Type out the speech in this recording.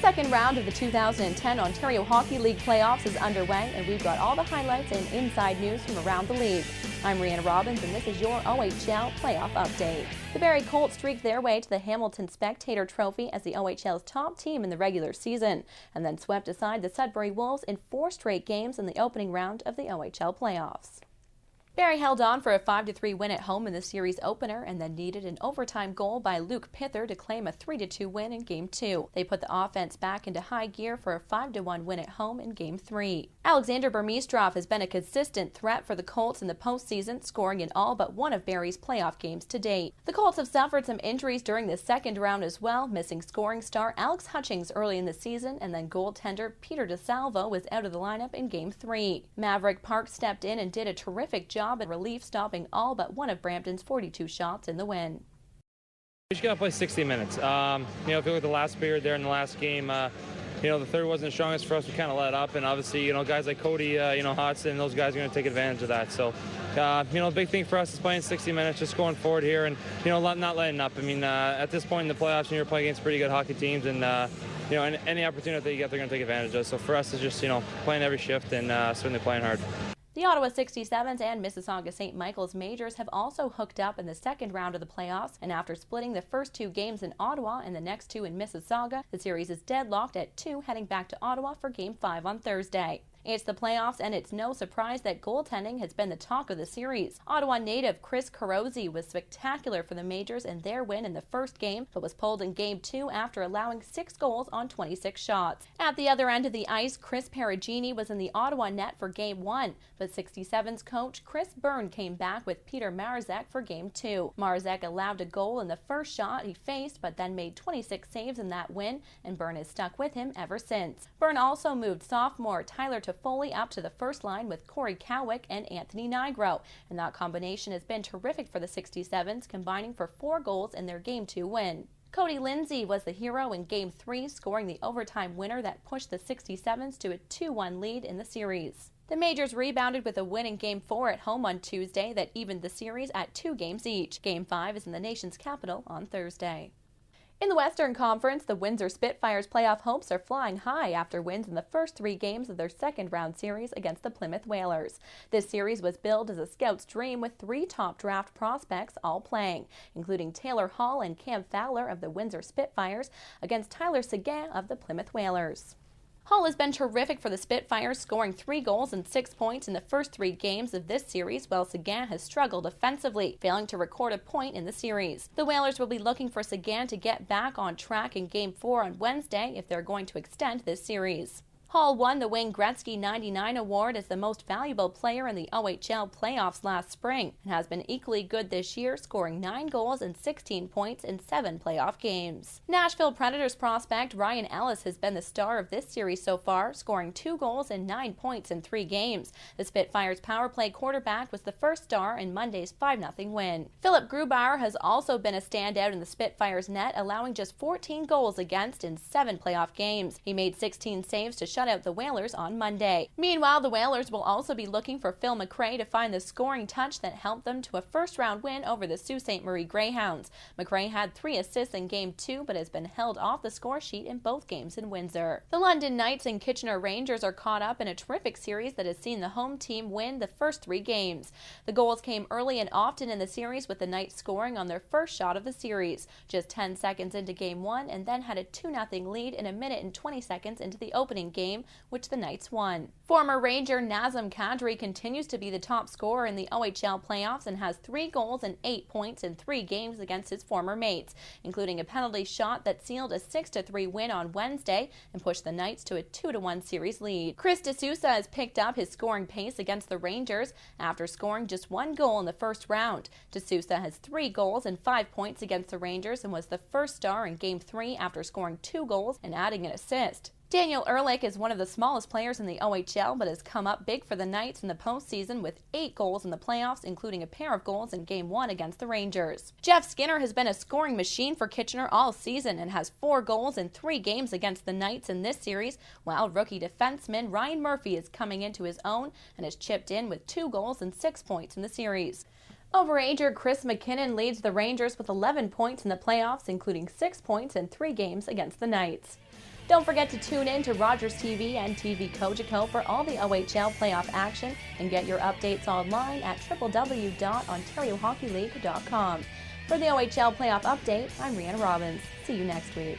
second round of the 2010 Ontario Hockey League playoffs is underway, and we've got all the highlights and inside news from around the league. I'm Rhianna Robins, and this is your OHL Playoff Update. The Barrie Colts streaked their way to the Hamilton Spectator Trophy as the OHL's top team in the regular season, and then swept aside the Sudbury Wolves in 4 straight games in the opening round of the OHL playoffs. Barrie held on for a 5-3 win at home in the series opener and then needed an overtime goal by Luke Pither to claim a 3-2 win in Game 2. They put the offense back into high gear for a 5-1 win at home in Game 3. Alexander Burmistrov has been a consistent threat for the Colts in the postseason, scoring in all but one of Barrie's playoff games to date. The Colts have suffered some injuries during the second round as well, missing scoring star Alex Hutchings early in the season, and then goaltender Peter DeSalvo was out of the lineup in Game 3. Maverick Park stepped in and did a terrific job at relief, stopping all but one of Brampton's 42 shots in the win. We just got to play 60 minutes. If you look at the last period there in the last game, the third wasn't the strongest for us. We kind of let up, and obviously, guys like Cody, Hodson, those guys are going to take advantage of that. So, the big thing for us is playing 60 minutes, just going forward here, and not letting up. I mean, at this point in the playoffs, you're playing against pretty good hockey teams, and any opportunity that you get, they're going to take advantage of. So for us, it's just playing every shift and certainly playing hard. The Ottawa 67s and Mississauga St. Michael's Majors have also hooked up in the second round of the playoffs, and after splitting the first 2 games in Ottawa and the next 2 in Mississauga, the series is deadlocked at 2, heading back to Ottawa for Game 5 on Thursday. It's the playoffs, and it's no surprise that goaltending has been the talk of the series. Ottawa native Chris Carosi was spectacular for the Majors in their win in the first game, but was pulled in Game 2 after allowing 6 goals on 26 shots. At the other end of the ice, Chris Perugini was in the Ottawa net for Game 1, but 67's coach Chris Byrne came back with Peter Marzek for Game 2. Marzek allowed a goal in the first shot he faced, but then made 26 saves in that win, and Byrne has stuck with him ever since. Byrne also moved sophomore Tyler Foley up to the first line with Corey Cowick and Anthony Nigro, and that combination has been terrific for the 67s, combining for 4 goals in their Game 2 win. Cody Lindsay was the hero in Game 3, scoring the overtime winner that pushed the 67s to a 2-1 lead in the series. The Majors rebounded with a win in Game 4 at home on Tuesday that evened the series at 2 games each. Game 5 is in the nation's capital on Thursday. In the Western Conference, the Windsor Spitfires' playoff hopes are flying high after wins in the first 3 games of their second-round series against the Plymouth Whalers. This series was billed as a scout's dream with 3 top draft prospects all playing, including Taylor Hall and Cam Fowler of the Windsor Spitfires against Tyler Seguin of the Plymouth Whalers. Hall has been terrific for the Spitfires, scoring 3 goals and 6 points in the first 3 games of this series, while Seguin has struggled offensively, failing to record a point in the series. The Whalers will be looking for Seguin to get back on track in Game 4 on Wednesday if they're going to extend this series. Hall won the Wayne Gretzky 99 award as the most valuable player in the OHL playoffs last spring and has been equally good this year, scoring 9 goals and 16 points in 7 playoff games. Nashville Predators prospect Ryan Ellis has been the star of this series so far, scoring 2 goals and 9 points in 3 games. The Spitfires' power play quarterback was the first star in Monday's 5-0 win. Philip Grubauer has also been a standout in the Spitfires' net, allowing just 14 goals against in 7 playoff games. He made 16 saves to shut out the Whalers on Monday. Meanwhile, the Whalers will also be looking for Phil McRae to find the scoring touch that helped them to a first-round win over the Sault Ste. Marie Greyhounds. McRae had 3 assists in Game 2, but has been held off the score sheet in both games in Windsor. The London Knights and Kitchener Rangers are caught up in a terrific series that has seen the home team win the first 3 games. The goals came early and often in the series, with the Knights scoring on their first shot of the series, just 10 seconds into Game 1, and then had a 2-0 lead in a minute and 20 seconds into the opening game, which the Knights won. Former Ranger Nazem Kadri continues to be the top scorer in the OHL playoffs and has 3 goals and 8 points in 3 games against his former mates, including a penalty shot that sealed a 6-3 win on Wednesday and pushed the Knights to a 2-1 series lead. Chris D'Souza has picked up his scoring pace against the Rangers after scoring just 1 goal in the first round. D'Souza has 3 goals and 5 points against the Rangers and was the first star in Game 3 after scoring 2 goals and adding an assist. Daniel Ehrlich is one of the smallest players in the OHL, but has come up big for the Knights in the postseason with 8 goals in the playoffs, including a pair of goals in Game 1 against the Rangers. Jeff Skinner has been a scoring machine for Kitchener all season and has 4 goals in 3 games against the Knights in this series, while rookie defenseman Ryan Murphy is coming into his own and has chipped in with 2 goals and 6 points in the series. Overager Chris McKinnon leads the Rangers with 11 points in the playoffs, including 6 points in 3 games against the Knights. Don't forget to tune in to Rogers TV and TV Cogeco for all the OHL playoff action and get your updates online at www.ontariohockeyleague.com. For the OHL playoff update, I'm Rhianna Robins. See you next week.